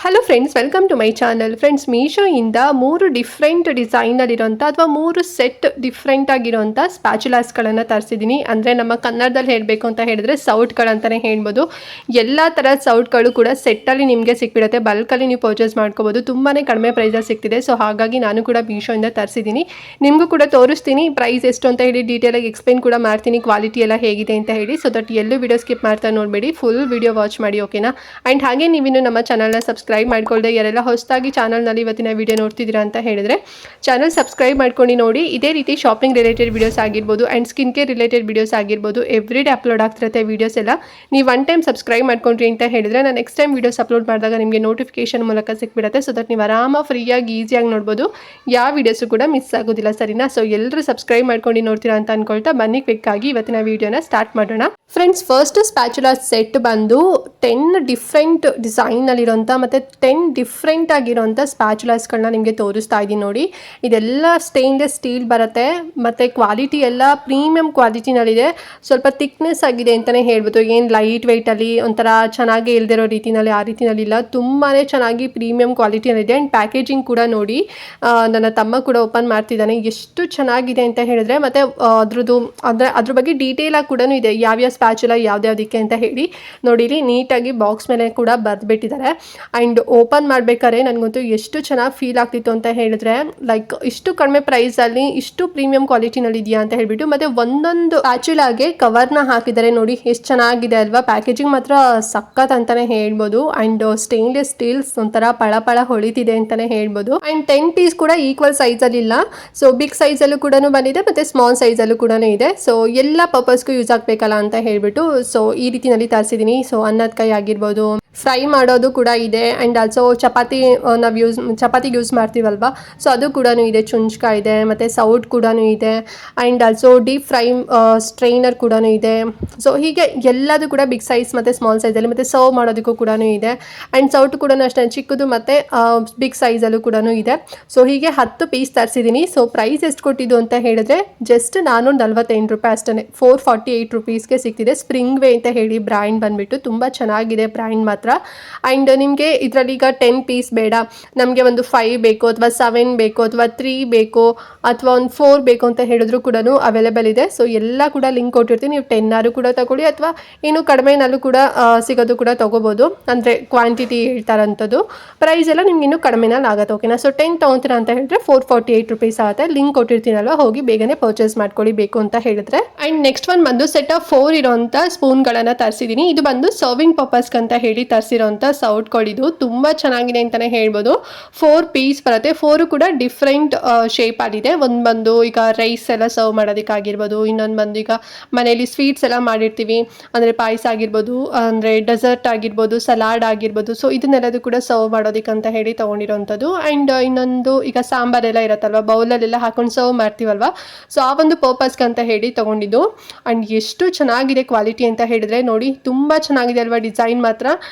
Hello friends, welcome to my channel. Friends, ಮೀಶೋಯಿಂದ 3 different ಡಿಸೈನಲ್ಲಿರೋಂಥ ಅಥವಾ 3 ಸೆಟ್ ಡಿಫ್ರೆಂಟ್ ಆಗಿರೋಂಥ ಸ್ಪ್ಯಾಚುಲಾಸ್ಗಳನ್ನು ತರಿಸಿದ್ದೀನಿ. ಅಂದರೆ ನಮ್ಮ ಕನ್ನಡದಲ್ಲಿ ಹೇಳಬೇಕು ಅಂತ ಹೇಳಿದ್ರೆ ಸೌಟ್ಗಳಂತಲೇ ಹೇಳ್ಬೋದು. ಎಲ್ಲ ಥರದ ಸೌಟ್ಗಳು ಕೂಡ ಸೆಟ್ಟಲ್ಲಿ ನಿಮಗೆ ಸಿಕ್ಬಿಡುತ್ತೆ. ಬಲ್ಕಲ್ಲಿ ನೀವು ಪರ್ಚೇಸ್ ಮಾಡ್ಕೋಬೋದು. ತುಂಬಾ ಕಡಿಮೆ ಪ್ರೈಸಲ್ಲಿ ಸಿಗ್ತಿದೆ. ಸೊ ಹಾಗಾಗಿ ನಾನು ಕೂಡ ಮೀಶೋಯಿಂದ ತರಿಸಿದ್ದೀನಿ. ನಿಮಗೂ ಕೂಡ ತೋರಿಸ್ತೀನಿ ಪ್ರೈಸ್ ಎಷ್ಟು ಅಂತ ಹೇಳಿ, ಡೀಟೇಲಾಗಿ ಎಕ್ಸ್ಪ್ಲೇನ್ ಕೂಡ ಮಾಡ್ತೀನಿ, ಕ್ವಾಲಿಟಿ ಎಲ್ಲ ಹೇಗಿದೆ ಅಂತ ಹೇಳಿ. ಸೊ ದಟ್ ಎಲ್ಲೂ ವಿಡಿಯೋ ಸ್ಕಿಪ್ ಮಾಡ್ತಾ ನೋಡಬೇಡಿ, ಫುಲ್ ವಿಡಿಯೋ ವಾಚ್ ಮಾಡಿ, ಓಕೆನಾ. ಆ್ಯಂಡ್ ಹಾಗೆ ನೀವಿನ್ನು ನಮ್ಮ ಚಾನಲ್ನ ಸಬ್ಸ್ಕ್ರೈಬ್ ಮಾಡ್ಕೊಳ್ಳದೆ ಯಾರೆಲ್ಲ ಹೊಸದಾಗಿ ಚಾನಲ್ನಲ್ಲಿ ಇವತ್ತಿನ ವಿಡಿಯೋ ನೋಡ್ತಿದ್ದೀರಾ ಅಂತ ಹೇಳಿದ್ರೆ ಚಾನಲ್ ಸಬ್ಸ್ಕ್ರೈಬ್ ಮಾಡ್ಕೊಂಡು ನೋಡಿ. ಇದೇ ರೀತಿ ಶಾಪಿಂಗ್ ರಿಲೇಟೆಡ್ ವಿಡಿಯೋಸ್ ಆಗಿರ್ಬೋದು and skin care related videos ಆಗಿರ್ಬೋದು ಎವ್ರಿ ಡೇ ಅಪ್ಲೋಡ್ ಆಗ್ತಿರುತ್ತೆ ವಿಡಿಯೋಸ್ ಎಲ್ಲ. ನೀವು ಒನ್ ಟೈಮ್ ಸಬ್ಸ್ಕ್ರೈಬ್ ಮಾಡ್ಕೊಂಡ್ರಿ ಅಂತ ಹೇಳಿದ್ರೆ ನಾನು ನೆಕ್ಸ್ಟ್ ಟೈಮ್ ವಿಡಿಯೋಸ್ ಅಪ್ಲೋಡ್ ಮಾಡಿದಾಗ ನಿಮಗೆ ನೋಟಿಫಿಕೇಶನ್ ಮೂಲಕ ಸಿಕ್ಬಿಡುತ್ತೆ. ಸೊ ದಟ್ ನೀವು ಆರಾಮಾಗಿ ಫ್ರೀಯಾಗಿ ಈಸಿಯಾಗಿ ನೋಡ್ಬೋದು, ಯಾವ ವಿಡಿಯೋಸು ಕೂಡ ಮಿಸ್ ಆಗೋದಿಲ್ಲ, ಸರಿನಾ. ಸೊ ಎಲ್ಲರೂ ಸಬ್ಸ್ಕ್ರೈಬ್ ಮಾಡ್ಕೊಂಡು ನೋಡ್ತೀರಾ ಅಂತ ಅನ್ಕೊಳ್ತಾ ಬನ್ನಿ ಕ್ವಿಕ್ಕಾಗಿ ಇವತ್ತಿನ ವಿಡಿಯೋನ ಸ್ಟಾರ್ಟ್ ಮಾಡೋಣ. ಫ್ರೆಂಡ್ಸ್, ಫಸ್ಟ್ ಸ್ಪ್ಯಾಚುಲಾ ಸೆಟ್ ಬಂದು 10 ಡಿಫ್ರೆಂಟ್ ಡಿಸೈನಲ್ಲಿರೋಂಥ ಮತ್ತು 10 ಡಿಫ್ರೆಂಟ್ ಆಗಿರೋಂಥ ಸ್ಪ್ಯಾಚುಲಾಸ್ಗಳನ್ನ ನಿಮಗೆ ತೋರಿಸ್ತಾ ಇದ್ದೀನಿ ನೋಡಿ. ಇದೆಲ್ಲ ಸ್ಟೇನ್ಲೆಸ್ ಸ್ಟೀಲ್ ಬರುತ್ತೆ ಮತ್ತು ಕ್ವಾಲಿಟಿ ಎಲ್ಲ ಪ್ರೀಮಿಯಂ ಕ್ವಾಲಿಟಿನಲ್ಲಿದೆ. ಸ್ವಲ್ಪ ಥಿಕ್ನೆಸ್ ಆಗಿದೆ ಅಂತಲೇ ಹೇಳ್ಬೋದು. ಏನು ಲೈಟ್ ವೆಯ್ಟಲ್ಲಿ ಒಂಥರ ಚೆನ್ನಾಗಿ ಇಲ್ದಿರೋ ರೀತಿಯಲ್ಲಿ ಆ ರೀತಿಯಲ್ಲಿ ಇಲ್ಲ, ತುಂಬಾ ಚೆನ್ನಾಗಿ ಪ್ರೀಮಿಯಂ ಕ್ವಾಲಿಟಿನಲ್ಲಿದೆ. ಆ್ಯಂಡ್ ಪ್ಯಾಕೇಜಿಂಗ್ ಕೂಡ ನೋಡಿ, ನನ್ನ ತಮ್ಮ ಕೂಡ ಓಪನ್ ಮಾಡ್ತಿದ್ದಾನೆ, ಎಷ್ಟು ಚೆನ್ನಾಗಿದೆ ಅಂತ ಹೇಳಿದ್ರೆ. ಮತ್ತು ಅದ್ರ ಬಗ್ಗೆ ಡೀಟೇಲಾಗಿ ಕೂಡ ಇದೆ, ಯಾವ್ಯಾವ ಸ್ಪ್ಯಾಚುಲಾ ಯಾವ್ದ್ಯಾವುದಕ್ಕೆ ಅಂತ ಹೇಳಿ ನೋಡಿರಿ. ನೀಟಾಗಿ ಬಾಕ್ಸ್ ಮೇಲೆ ಕೂಡ ಬರೆದ್ಬಿಟ್ಟಿದ್ದಾರೆ. ಆ್ಯಂಡ್ ಓಪನ್ ಮಾಡಬೇಕಾದ್ರೆ ನನಗಂತೂ ಎಷ್ಟು ಚೆನ್ನಾಗಿ ಫೀಲ್ ಆಗ್ತಿತ್ತು ಅಂತ ಹೇಳಿದ್ರೆ, ಲೈಕ್ ಇಷ್ಟು ಕಡಿಮೆ ಪ್ರೈಸಲ್ಲಿ ಇಷ್ಟು ಪ್ರೀಮಿಯಂ ಕ್ವಾಲಿಟಿನಲ್ಲಿ ಇದೆಯಾ ಅಂತ ಹೇಳ್ಬಿಟ್ಟು. ಮತ್ತು ಒಂದೊಂದು ಸ್ಪ್ಯಾಚುಲಾಗೆ ಕವರ್ನ ಹಾಕಿದ್ದಾರೆ ನೋಡಿ, ಎಷ್ಟು ಚೆನ್ನಾಗಿದೆ ಅಲ್ವಾ. ಪ್ಯಾಕೇಜಿಂಗ್ ಮಾತ್ರ ಸಖತ್ ಅಂತಲೇ ಹೇಳ್ಬೋದು. ಆ್ಯಂಡ್ ಸ್ಟೇನ್ಲೆಸ್ ಸ್ಟೀಲ್ಸ್ ಒಂಥರ ಪಳ ಹೊಳಿತಿದೆ ಅಂತಲೇ ಹೇಳ್ಬೋದು. ಆ್ಯಂಡ್ 10 ಪೀಸ್ ಕೂಡ ಈಕ್ವಲ್ ಸೈಜಲ್ಲಿ ಇಲ್ಲ. ಸೊ ಬಿಗ್ ಸೈಜಲ್ಲೂ ಕೂಡ ಬಂದಿದೆ ಮತ್ತು ಸ್ಮಾಲ್ ಸೈಜಲ್ಲೂ ಕೂಡ ಇದೆ. ಸೊ ಎಲ್ಲ ಪರ್ಪಸ್ಗೂ ಯೂಸ್ ಆಗಬೇಕಲ್ಲ ಅಂತ ಹೇಳ್ಬಿಟ್ಟು ಸೊ ಈ ರೀತಿಯಲ್ಲಿ ತರಿಸಿದ್ದೀನಿ. ಸೊ ಅನ್ನದ ಕೈ ಆಗಿರ್ಬೋದು, ಫ್ರೈ ಮಾಡೋದು ಕೂಡ ಇದೆ. ಆ್ಯಂಡ್ ಆಲ್ಸೋ ನಾವು ಚಪಾತಿಗೆ ಯೂಸ್ ಮಾಡ್ತೀವಲ್ವ, ಸೊ ಅದು ಕೂಡ ಇದೆ. ಚುಂಚ್ಕ ಇದೆ ಮತ್ತು ಸೌಟ್ ಕೂಡ ಇದೆ. And also deep fry strainer ಕೂಡ ಇದೆ. ಸೊ ಹೀಗೆ ಎಲ್ಲದು ಕೂಡ ಬಿಗ್ ಸೈಜ್ ಮತ್ತು ಸ್ಮಾಲ್ ಸೈಜಲ್ಲಿ, ಮತ್ತು ಸರ್ವ್ ಮಾಡೋದಕ್ಕೂ ಕೂಡ ಇದೆ. ಆ್ಯಂಡ್ ಸೌಟ್ ಕೂಡ ಅಷ್ಟೇ ಚಿಕ್ಕದು ಮತ್ತು ಬಿಗ್ ಸೈಜಲ್ಲೂ ಕೂಡ ಇದೆ. ಸೊ ಹೀಗೆ 10 ಪೀಸ್ ತರಿಸಿದ್ದೀನಿ. ಸೊ ಪ್ರೈಸ್ ಎಷ್ಟು ಕೊಟ್ಟಿದ್ದು ಅಂತ ಹೇಳಿದ್ರೆ ಜಸ್ಟ್ 448 ರೂಪಾಯಿ ಅಷ್ಟೇ, 448 ರುಪೀಸ್ಗೆ ಸಿಗ್ತಿದೆ. ಸ್ಪ್ರಿಂಗ್ ವೇ ಅಂತ ಹೇಳಿ ಬ್ರ್ಯಾಂಡ್ ಬಂದುಬಿಟ್ಟು ತುಂಬ ಚೆನ್ನಾಗಿದೆ ಬ್ರ್ಯಾಂಡ್ ಮಾತ್ರ. ಆ್ಯಂಡ್ ನಿಮಗೆ ಇದರಲ್ಲಿ ಈಗ 10 ಪೀಸ್ ಬೇಡ, ನಮಗೆ ಒಂದು 5 ಬೇಕು ಅಥವಾ 7 ಬೇಕು ಅಥವಾ 3 ಬೇಕು ಅಥವಾ ಒಂದು 4 ಬೇಕು ಅಂತ ಹೇಳಿದ್ರು ಕೂಡ ಅವೈಲೇಬಲ್ ಇದೆ. ಸೊ ಎಲ್ಲ ಕೂಡ ಲಿಂಕ್ ಕೊಟ್ಟಿರ್ತೀನಿ, ನೀವು 10 ಕೂಡ ತಗೊಳ್ಳಿ ಅಥವಾ ಇನ್ನು ಕಡಿಮೆನಲ್ಲೂ ಕೂಡ ಸಿಗೋದು ಕೂಡ ತೊಗೋಬೋದು. ಅಂದರೆ ಕ್ವಾಂಟಿಟಿ ಹೇಳ್ತಾರಂಥದ್ದು. ಪ್ರೈಸ್ ಎಲ್ಲ ನಿಮ್ಗೆ ಇನ್ನೂ ಕಡಿಮೆನಲ್ಲಿ ಆಗುತ್ತೆ, ಓಕೆನಾ. ಸೊ 10 ತೊಗೊತೀರಾ ಅಂತ ಹೇಳಿದ್ರೆ 448 ರುಪೀಸ್ ಆಗುತ್ತೆ. ಲಿಂಕ್ ಕೊಟ್ಟಿರ್ತೀನಲ್ವ, ಹೋಗಿ ಬೇಗನೆ ಪರ್ಚೇಸ್ ಮಾಡ್ಕೊಳ್ಳಿ ಬೇಕು ಅಂತ ಹೇಳಿದ್ರೆ. ಆ್ಯಂಡ್ ನೆಕ್ಸ್ಟ್ ಒನ್ ಬಂದು ಸೆಟ್ ಆಫ್ 4 ಇರೋಂಥ ಸ್ಪೂನ್ಗಳನ್ನು ತರಿಸಿದ್ದೀನಿ. ಇದು ಬಂದು ಸರ್ವಿಂಗ್ ಪರ್ಪಸ್ಗೆ ಅಂತ ಹೇಳಿ ತರಿಸಿರೋಂಥ ಸೌಟ್ಗಳಿದು ತುಂಬ ಚೆನ್ನಾಗಿದೆ ಅಂತಲೇ ಹೇಳ್ಬೋದು. 4 ಪೀಸ್ ಬರುತ್ತೆ. 4 ಕೂಡ ಡಿಫ್ರೆಂಟ್ ಶೇಪಲ್ಲಿದೆ. ಒಂದು ಬಂದು ಈಗ ರೈಸ್ ಎಲ್ಲ ಸರ್ವ್ ಮಾಡೋದಕ್ಕಾಗಿರ್ಬೋದು, ಇನ್ನೊಂದು ಬಂದು ಈಗ ಮನೆಯಲ್ಲಿ ಸ್ವೀಟ್ಸ್ ಎಲ್ಲ ಮಾಡಿರ್ತೀವಿ, ಅಂದರೆ ಪಾಯಸ ಆಗಿರ್ಬೋದು, ಅಂದರೆ ಡೆಸರ್ಟ್ ಆಗಿರ್ಬೋದು, ಸಲಾಡ್ ಆಗಿರ್ಬೋದು. ಸೊ ಇದನ್ನೆಲ್ಲದು ಕೂಡ ಸರ್ವ್ ಮಾಡೋದಕ್ಕಂತ ಹೇಳಿ ತೊಗೊಂಡಿರೋಂಥದ್ದು. ಆ್ಯಂಡ್ ಇನ್ನೊಂದು ಈಗ ಸಾಂಬಾರೆಲ್ಲ ಇರುತ್ತಲ್ವ, ಬೌಲಲ್ಲೆಲ್ಲ ಹಾಕೊಂಡು ಸರ್ವ್ ಮಾಡ್ತೀವಲ್ವ, ಸೊ ಆ ಒಂದು ಪರ್ಪಸ್ಗೆ ಅಂತ ಹೇಳಿ ತೊಗೊಂಡಿದ್ದು. ಆ್ಯಂಡ್ ಎಷ್ಟು ಚೆನ್ನಾಗಿದೆ ಕ್ವಾಲಿಟಿ ಅಂತ ಹೇಳಿದ್ರೆ ನೋಡಿ, ತುಂಬ ಚೆನ್ನಾಗಿದೆ ಅಲ್ವಾ ಡಿಸೈನ್ ಮಾತ್ರ.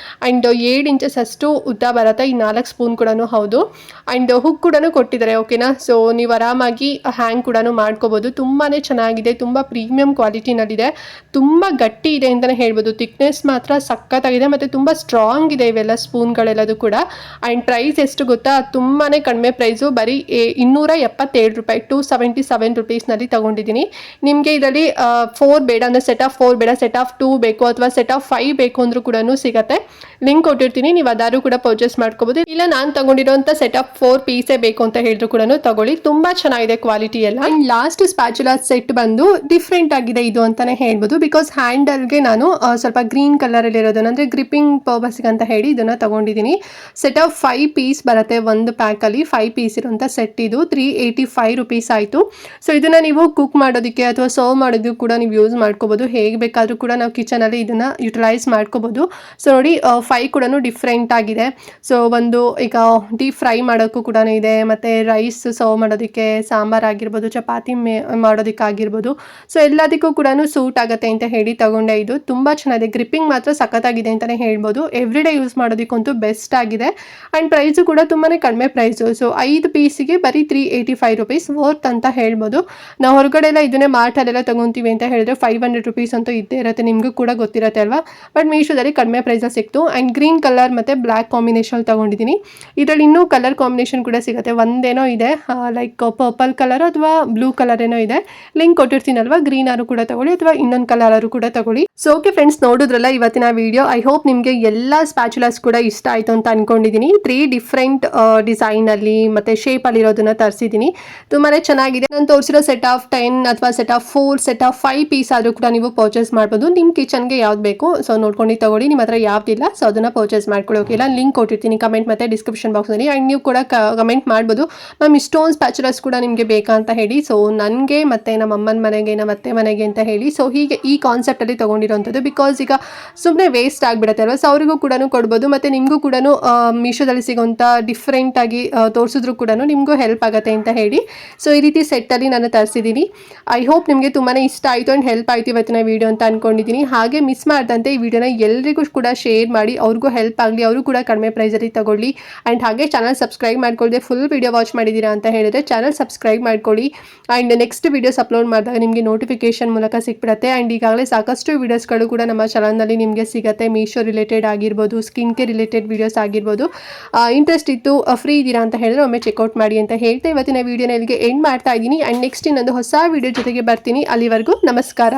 ಆ್ಯಂಡ್ 7 ಇಂಚಸ್ ಅಷ್ಟು ಉದ್ದ ಬರುತ್ತೆ ಈ 4 ಸ್ಪೂನ್ ಕೂಡ ಹೌದು. ಆ್ಯಂಡ್ ಹುಕ್ ಕೂಡ ಕೊಟ್ಟಿದ್ದಾರೆ, ಓಕೆನಾ. ಸೊ ನೀವು ಆರಾಮಾಗಿ ಹ್ಯಾಂಗ್ ಕೂಡ ಮಾಡ್ಕೋಬೋದು. ತುಂಬಾ ಚೆನ್ನಾಗಿದೆ, ತುಂಬ ಪ್ರೀಮಿಯಂ ಕ್ವಾಲಿಟಿನಲ್ಲಿದೆ, ತುಂಬ ಗಟ್ಟಿ ಇದೆ ಅಂತಲೇ ಹೇಳ್ಬೋದು. ಥಿಕ್ನೆಸ್ ಮಾತ್ರ ಸಖತ್ತಾಗಿದೆ ಮತ್ತು ತುಂಬ ಸ್ಟ್ರಾಂಗ್ ಇದೆ ಇವೆಲ್ಲ ಸ್ಪೂನ್ಗಳೆಲ್ಲದು ಕೂಡ. ಆ್ಯಂಡ್ ಪ್ರೈಸ್ ಎಷ್ಟು ಗೊತ್ತಾ, ತುಂಬಾ ಕಡಿಮೆ ಪ್ರೈಸು, ಬರೀ 277 ರೂಪಾಯಿ, 277 ರುಪೀಸ್ನಲ್ಲಿ ತೊಗೊಂಡಿದ್ದೀನಿ. ನಿಮಗೆ ಇದರಲ್ಲಿ 4 ಬೇಡ ಅಂದರೆ ಸೆಟ್ ಆಫ್ 4 ಬೇಡ, ಸೆಟ್ ಆಫ್ 2 ಬೇಕು ಅಥವಾ ಸೆಟ್ ಆಫ್ 5 ಬೇಕು ಅಂದರೂ ಕೂಡ ಸಿಗುತ್ತೆ. ಲಿಂಕ್ ಕೊಟ್ಟಿರ್ತೀನಿ, ನೀವು ಅದಾರು ಕೂಡ ಪರ್ಚೇಸ್ ಮಾಡ್ಕೋಬಹುದು. ಇಲ್ಲ ನಾನು ತಗೊಂಡಿರೋಂಥ ಸೆಟ್ ಆಫ್ 4 ಪೀಸೇ ಬೇಕು ಅಂತ ಹೇಳಿದ್ರು ಕೂಡ ತಗೊಳ್ಳಿ, ತುಂಬಾ ಚೆನ್ನಾಗಿದೆ ಕ್ವಾಲಿಟಿ ಎಲ್ಲ. ಲಾಸ್ಟ್ ಸ್ಪ್ಯಾಚುಲಾ ಸೆಟ್ ಬಂದು ಡಿಫ್ರೆಂಟ್ ಆಗಿದೆ ಇದು ಅಂತಾನೆ ಹೇಳ್ಬೋದು. ಬಿಕಾಸ್ ಹ್ಯಾಂಡಲ್ಗೆ ನಾನು ಸ್ವಲ್ಪ ಗ್ರೀನ್ ಕಲರ್ ಅಲ್ಲಿ ಇರೋದನ್ನ ಅಂದರೆ ಗ್ರಿಪ್ಪಿಂಗ್ ಪರ್ಪಸ್ಗೆ ಅಂತ ಹೇಳಿ ಇದನ್ನ ತಗೊಂಡಿದ್ದೀನಿ. ಸೆಟ್ ಆಫ್ 5 ಪೀಸ್ ಬರುತ್ತೆ ಒಂದು ಪ್ಯಾಕಲ್ಲಿ. 5 ಪೀಸ್ ಇರೋಂಥ ಸೆಟ್ ಇದು 385 ರುಪೀಸ್ ಆಯಿತು. ಸೊ ಇದನ್ನ ನೀವು ಕುಕ್ ಮಾಡೋದಕ್ಕೆ ಅಥವಾ ಸರ್ವ್ ಮಾಡೋದಕ್ಕೆ ಕೂಡ ನೀವು ಯೂಸ್ ಮಾಡ್ಕೋಬಹುದು. ಹೇಗೆ ಬೇಕಾದರೂ ಕೂಡ ನಾವು ಕಿಚನಲ್ಲಿ ಇದನ್ನ ಯುಟಿಲೈಸ್ ಮಾಡ್ಕೋಬಹುದು. ಸೊ ನೋಡಿ 5 ಕೂಡ ಡಿಫ್ರೆಂಟ್ ಆಗಿದೆ. ಸೊ ಒಂದು ಈಗ ಡೀಪ್ ಫ್ರೈ ಮಾಡೋಕ್ಕೂ ಕೂಡ ಇದೆ, ಮತ್ತು ರೈಸ್ ಸರ್ವ್ ಮಾಡೋದಕ್ಕೆ, ಸಾಂಬಾರ್ ಆಗಿರ್ಬೋದು, ಚಪಾತಿ ಮಾಡೋದಕ್ಕಾಗಿರ್ಬೋದು. ಸೊ ಎಲ್ಲದಕ್ಕೂ ಕೂಡ ಸೂಟ್ ಆಗುತ್ತೆ ಅಂತ ಹೇಳಿ ತಗೊಂಡೆ. ಇದು ತುಂಬ ಚೆನ್ನಾಗಿದೆ, ಗ್ರಿಪ್ಪಿಂಗ್ ಮಾತ್ರ ಸಖತ್ತಾಗಿದೆ ಅಂತಲೇ ಹೇಳ್ಬೋದು. ಎವ್ರಿ ಡೇ ಯೂಸ್ ಮಾಡೋದಕ್ಕಂತೂ ಬೆಸ್ಟ್ ಆಗಿದೆ. ಆ್ಯಂಡ್ ಪ್ರೈಸು ಕೂಡ ತುಂಬಾ ಕಡಿಮೆ ಪ್ರೈಸು. ಸೊ 5 ಪೀಸಿಗೆ ಬರೀ 385 ರುಪೀಸ್ ವರ್ತ್ ಅಂತ ಹೇಳ್ಬೋದು. ನಾವು ಹೊರಗಡೆ ಎಲ್ಲ ಇದನ್ನೇ ಮಾರ್ಟಲ್ಲೆಲ್ಲ ತೊಗೊತೀವಿ ಅಂತ ಹೇಳಿದ್ರೆ 500 ರುಪೀಸ್ ಅಂತೂ ಇದ್ದೇ ಇರುತ್ತೆ, ನಿಮಗೂ ಕೂಡ ಗೊತ್ತಿರುತ್ತೆ ಅಲ್ವಾ. ಬಟ್ ಮೀಶೋದಲ್ಲಿ ಕಡಿಮೆ ಪ್ರೈಸಲ್ಲಿ ಸಿಕ್ತು. ಇತ್ತು. ಆ್ಯಂಡ್ ಗ್ರೀನ್ ಕಲರ್ ಮತ್ತು ಬ್ಲ್ಯಾಕ್ ಕಾಂಬಿನೇಷನ್ ತೊಗೊಂಡಿದ್ದೀನಿ. ಇದರಲ್ಲಿ ಇನ್ನೂ ಕಲರ್ ಕಾಂಬಿನೇಷನ್ ಕೂಡ ಸಿಗುತ್ತೆ. ಒಂದೇನೋ ಇದೆ ಲೈಕ್ ಪರ್ಪಲ್ ಕಲರ್ ಅಥವಾ ಬ್ಲೂ ಕಲರ್ ಏನೋ ಇದೆ. ಲಿಂಕ್ ಕೊಟ್ಟಿರ್ತೀನಲ್ವಾ, ಗ್ರೀನ್ ಆರು ಕೂಡ ತಗೊಳ್ಳಿ ಅಥವಾ ಇನ್ನೊಂದು ಕಲರ್ ಆರು ಕೂಡ ತಗೊಳ್ಳಿ. ಸೊ ಓಕೆ ಫ್ರೆಂಡ್ಸ್, ನೋಡಿದ್ರಲ್ಲ ಇವತ್ತಿನ ವಿಡಿಯೋ. ಐ ಹೋಪ್ ನಿಮಗೆ ಎಲ್ಲ ಸ್ಪ್ಯಾಚುಲಾಸ್ ಕೂಡ ಇಷ್ಟ ಆಯಿತು ಅಂತ ಅನ್ಕೊಂಡಿದ್ದೀನಿ. 3 ಡಿಫ್ರೆಂಟ್ ಡಿಸೈನಲ್ಲಿ ಮತ್ತು ಶೇಪಲ್ಲಿ ಇರೋದನ್ನ ತರಿಸಿದ್ದೀನಿ. ತುಂಬಾ ಚೆನ್ನಾಗಿದೆ. ನಾನು ತೋರಿಸಿರೋ ಸೆಟ್ ಆಫ್ 10 ಅಥವಾ set of 4, set of 5 piece ಆದರೂ ಕೂಡ ನೀವು ಪರ್ಚೇಸ್ ಮಾಡ್ಬೋದು. ನಿಮ್ಮ ಕಿಚನ್ಗೆ ಯಾವ್ದು ಬೇಕು ಸೊ ನೋಡ್ಕೊಂಡು ತಗೊಳ್ಳಿ. ನಿಮ್ಮ ಹತ್ರ ಯಾವ್ದಿಲ್ಲ ಸೊ ಅದನ್ನು ಪರ್ಚೇಸ್ ಮಾಡ್ಕೊಳ್ಳೋಕೆ ಇಲ್ಲ. ಲಿಂಕ್ ಕೊಟ್ಟಿರ್ತೀನಿ ಕಮೆಂಟ್ ಮತ್ತು ಡಿಸ್ಕ್ರಿಪ್ಷನ್ ಬಾಕ್ಸಲ್ಲಿ. ಆ್ಯಂಡ್ ನೀವು ಕೂಡ ಕಮೆಂಟ್ ಮಾಡ್ಬೋದು ಮ್ಯಾಮ್ ಇಷ್ಟೊಂದು ಸ್ಪ್ಯಾಚುಲಾಸ್ ಕೂಡ ನಿಮಗೆ ಬೇಕಾ ಅಂತ ಹೇಳಿ. ಸೊ ನನಗೆ ಮತ್ತು ನಮ್ಮ ಅಮ್ಮನ ಮನೆಗೆ, ನಮ್ಮ ಅತ್ತೆ ಮನೆಗೆ ಅಂತ ಹೇಳಿ ಸೊ ಹೀಗೆ ಈ ಕಾನ್ಸೆಪ್ಟಲ್ಲಿ ತೊಗೊಂಡಿರೋಂಥದ್ದು. ಬಿಕಾಸ್ ಈಗ ಸುಮ್ಮನೆ ವೇಸ್ಟ್ ಆಗಿಬಿಡುತ್ತೆ ಅಲ್ವಾ, ಸೊ ಅವರಿಗೂ ಕೂಡ ಕೊಡ್ಬೋದು ಮತ್ತು ನಿಮಗೂ ಕೂಡ ಮೀಶೋದಲ್ಲಿ ಸಿಗೋಂಥ ಡಿಫ್ರೆಂಟಾಗಿ ತೋರಿಸಿದ್ರು ಕೂಡ ನಿಮಗೂ ಹೆಲ್ಪ್ ಆಗುತ್ತೆ ಅಂತ ಹೇಳಿ ಸೊ ಈ ರೀತಿ ಸೆಟ್ಟಲ್ಲಿ ನಾನು ತರಿಸಿದ್ದೀನಿ. ಐ ಹೋಪ್ ನಿಮಗೆ ತುಂಬಾ ಇಷ್ಟ ಆಯಿತು ಆ್ಯಂಡ್ ಹೆಲ್ಪ್ ಆಯಿತು ಇವತ್ತಿನ ವೀಡಿಯೋ ಅಂತ ಅಂದ್ಕೊಂಡಿದ್ದೀನಿ. ಹಾಗೆ ಮಿಸ್ ಮಾಡ್ದಂತೆ ಈ ವಿಡಿಯೋನ ಎಲ್ರಿಗೂ ಕೂಡ ಶೇರ್ ಮಾಡಿ, ಅವ್ರಿಗೂ ಹೆಲ್ಪ್ ಆಗಲಿ, ಅವರು ಕೂಡ ಕಡಿಮೆ ಪ್ರೈಸಲ್ಲಿ ತಗೊಳ್ಳಿ. ಆ್ಯಂಡ್ ಹಾಗೆ ಚಾನಲ್ ಸಬ್ಸ್ಕ್ರೈಬ್ ಮಾಡ್ಕೊಳ್ಳದೆ ಫುಲ್ ವಿಡಿಯೋ ವಾಚ್ ಮಾಡಿದ್ದೀರಾ ಅಂತ ಹೇಳಿದರೆ ಚಾನಲ್ ಸಬ್ಸ್ಕ್ರೈಬ್ ಮಾಡ್ಕೊಳ್ಳಿ. ಆ್ಯಂಡ್ ನೆಕ್ಸ್ಟ್ ವೀಡಿಯೋಸ್ ಅಪ್ಲೋಡ್ ಮಾಡಿದಾಗ ನಿಮಗೆ ನೋಟಿಫಿಕೇಶನ್ ಮೂಲಕ ಸಿಕ್ಬಿಡುತ್ತೆ. ಆ್ಯಂಡ್ ಈಗಾಗಲೇ ಸಾಕಷ್ಟು ವೀಡಿಯೋಸ್ಗಳು ಕೂಡ ನಮ್ಮ ಚಾನಲ್ನಲ್ಲಿ ನಿಮಗೆ ಸಿಗುತ್ತೆ. ಮೀಶೋ ರಿಲೇಟೆಡ್ ಆಗಿರ್ಬೋದು, ಸ್ಕಿನ್ ಕೇರ್ ರಿಲೇಟೆಡ್ ವೀಡಿಯೋಸ್ ಆಗಿರ್ಬೋದು. ಇಂಟ್ರೆಸ್ಟ್ ಇತ್ತು, ಫ್ರೀ ಇದ್ದೀರಾ ಅಂತ ಹೇಳಿದ್ರೆ ಒಮ್ಮೆ ಚೆಕ್ಔಟ್ ಮಾಡಿ ಅಂತ ಹೇಳ್ತಾ ಇವತ್ತಿನ ವೀಡಿಯೋನ ಇಲ್ಲಿಗೆ ಎಂಡ್ ಮಾಡ್ತಾ ಇದ್ದೀನಿ. ಆ್ಯಂಡ್ ನೆಕ್ಸ್ಟ್ ಇನ್ನೊಂದು ಹೊಸ ವೀಡಿಯೋ ಜೊತೆಗೆ ಬರ್ತೀನಿ. ಅಲ್ಲಿವರೆಗೂ ನಮಸ್ಕಾರ.